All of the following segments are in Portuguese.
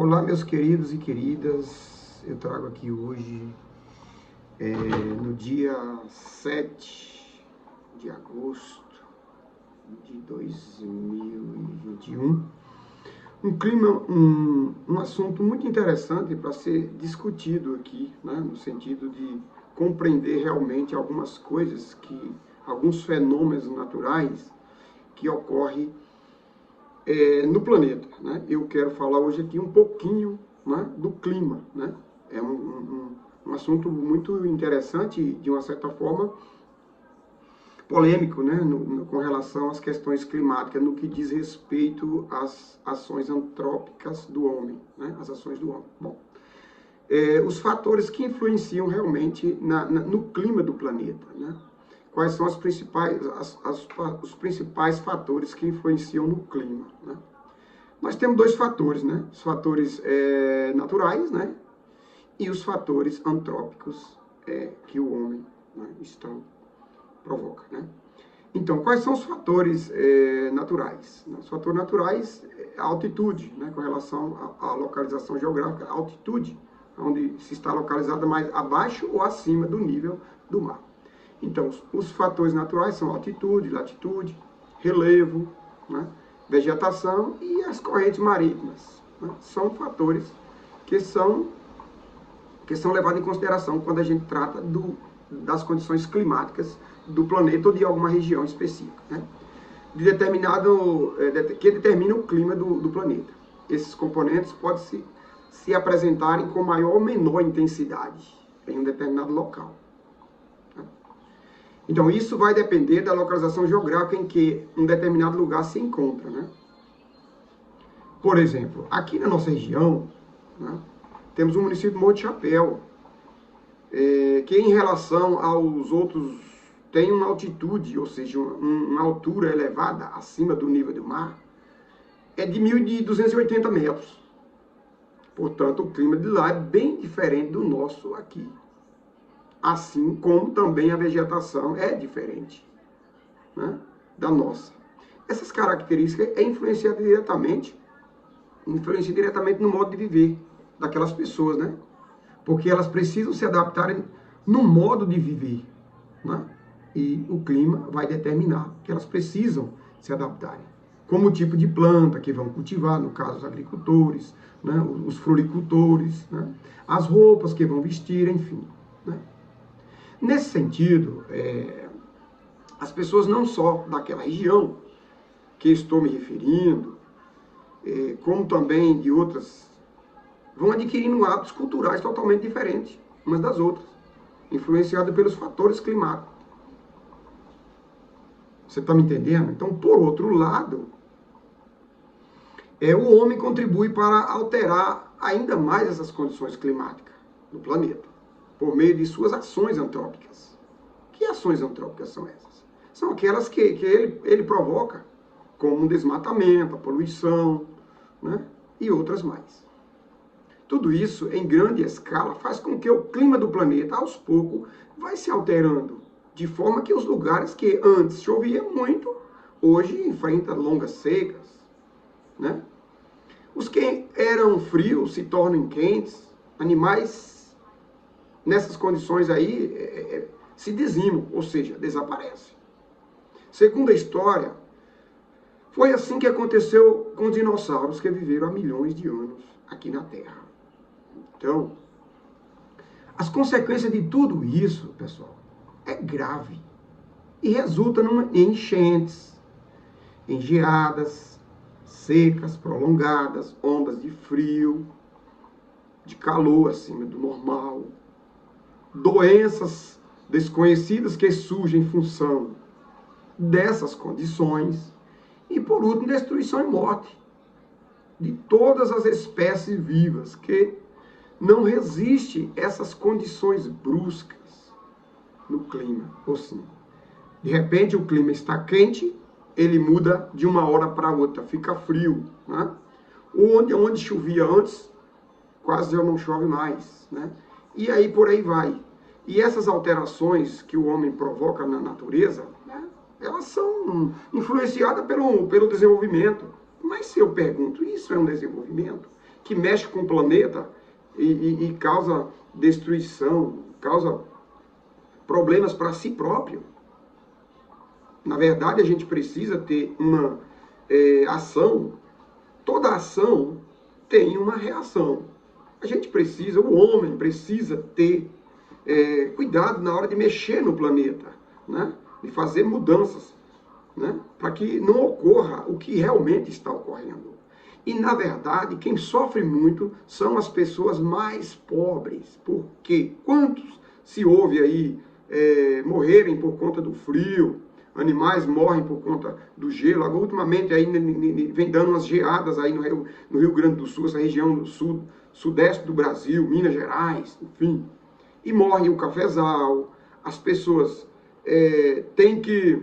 Olá, meus queridos e queridas, eu trago aqui hoje, no dia 7 de agosto de 2021, um assunto muito interessante para ser discutido aqui, né, no sentido de compreender realmente algumas coisas, alguns fenômenos naturais que ocorrem no planeta, né? Eu quero falar hoje aqui um pouquinho, né, do clima, né? É um assunto muito interessante, de uma certa forma polêmico, né, com relação às questões climáticas, no que diz respeito às ações antrópicas do homem, né, as ações do homem. Bom, os fatores que influenciam realmente no clima do planeta, né? Quais são os principais fatores que influenciam no clima, né? Nós temos dois fatores, né? Os fatores naturais, né? E os fatores antrópicos que o homem, né, provoca, né? Então, quais são os fatores naturais? Os fatores naturais é a altitude, né? Com relação à localização geográfica, a altitude, onde se está localizada mais abaixo ou acima do nível do mar. Então, os fatores naturais são altitude, latitude, relevo, né, vegetação e as correntes marítimas, né? São fatores que são levados em consideração quando a gente trata das condições climáticas do planeta ou de alguma região específica, né? Que determina o clima do planeta. Esses componentes podem se apresentarem com maior ou menor intensidade em um determinado local. Então, isso vai depender da localização geográfica em que um determinado lugar se encontra, né? Por exemplo, aqui na nossa região, né, temos o município de Monte Chapéu, que em relação aos outros tem uma altitude, ou seja, uma altura elevada acima do nível do mar, é de 1.280 metros. Portanto, o clima de lá é bem diferente do nosso aqui. Assim como também a vegetação é diferente, né, da nossa. Essas características influenciam diretamente no modo de viver daquelas pessoas, né? Porque elas precisam se adaptarem no modo de viver, né? E o clima vai determinar que elas precisam se adaptarem. Como o tipo de planta que vão cultivar, no caso os agricultores, né, os floricultores, né, as roupas que vão vestir, enfim, né? Nesse sentido, as pessoas não só daquela região que estou me referindo, como também de outras, vão adquirindo hábitos culturais totalmente diferentes umas das outras, influenciados pelos fatores climáticos. Você está me entendendo? Então, por outro lado, o homem contribui para alterar ainda mais essas condições climáticas do planeta, por meio de suas ações antrópicas. Que ações antrópicas são essas? São aquelas que ele provoca, como um desmatamento, a poluição, né, e outras mais. Tudo isso, em grande escala, faz com que o clima do planeta, aos poucos, vai se alterando, de forma que os lugares que antes chovia muito, hoje enfrentam longas secas, né? Os que eram frios se tornam quentes, animais nessas condições aí se dizimam, ou seja, desaparecem. Segundo a história, foi assim que aconteceu com os dinossauros que viveram há milhões de anos aqui na Terra. Então, as consequências de tudo isso, pessoal, é grave e resulta em enchentes, em geadas secas, prolongadas, ondas de frio, de calor acima do normal, doenças desconhecidas que surgem em função dessas condições e, por último, destruição e morte de todas as espécies vivas que não resistem a essas condições bruscas no clima. Ou sim, de repente o clima está quente, ele muda de uma hora para outra, fica frio, né? Onde chovia antes, quase já não chove mais, né? E aí por aí vai. E essas alterações que o homem provoca na natureza, né, elas são influenciadas pelo desenvolvimento. Mas se eu pergunto, isso é um desenvolvimento? que mexe com o planeta e causa destruição, causa problemas para si próprio. Na verdade, a gente precisa ter uma ação. Toda ação tem uma reação. A gente precisa, o homem precisa ter cuidado na hora de mexer no planeta, né? De fazer mudanças, né? Para que não ocorra o que realmente está ocorrendo. E, na verdade, quem sofre muito são as pessoas mais pobres. Porque quantos se ouve aí morrerem por conta do frio, animais morrem por conta do gelo. Agora, ultimamente, aí, vem dando umas geadas aí no Rio Grande do Sul, essa região do sul, sudeste do Brasil, Minas Gerais, enfim. E morre o cafezal, as pessoas têm que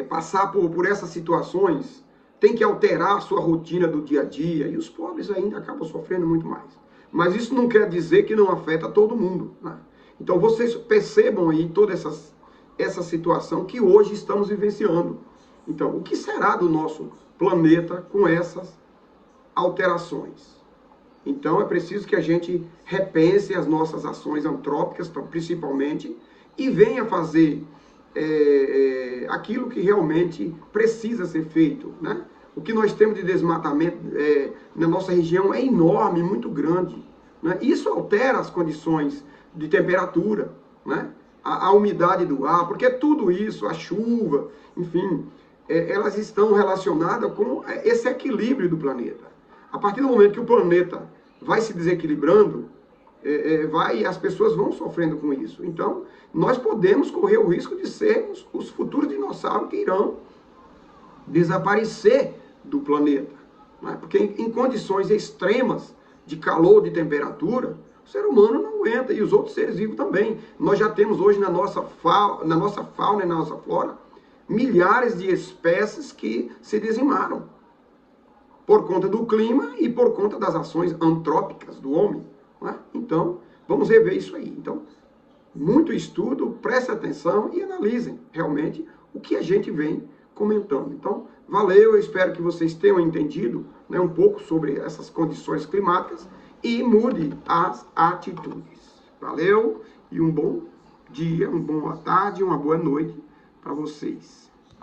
passar por essas situações, têm que alterar a sua rotina do dia a dia, e os pobres ainda acabam sofrendo muito mais. Mas isso não quer dizer que não afeta todo mundo, né? Então vocês percebam aí toda essa situação que hoje estamos vivenciando. Então, o que será do nosso planeta com essas alterações? Então, é preciso que a gente repense as nossas ações antrópicas, principalmente, e venha fazer aquilo que realmente precisa ser feito, né? O que nós temos de desmatamento na nossa região é enorme, muito grande, né? Isso altera as condições de temperatura, né? A umidade do ar, porque tudo isso, a chuva, enfim, elas estão relacionadas com esse equilíbrio do planeta. A partir do momento que o planeta vai se desequilibrando, as pessoas vão sofrendo com isso. Então, nós podemos correr o risco de sermos os futuros dinossauros que irão desaparecer do planeta, né? Porque em condições extremas de calor, de temperatura, o ser humano não aguenta, e os outros seres vivos também. Nós já temos hoje na nossa fauna e na nossa flora milhares de espécies que se dizimaram por conta do clima e por conta das ações antrópicas do homem, né? Então, vamos rever isso aí. Então, muito estudo, prestem atenção e analisem realmente o que a gente vem comentando. Então, valeu, eu espero que vocês tenham entendido, né, um pouco sobre essas condições climáticas e mude as atitudes. Valeu e um bom dia, uma boa tarde, uma boa noite para vocês.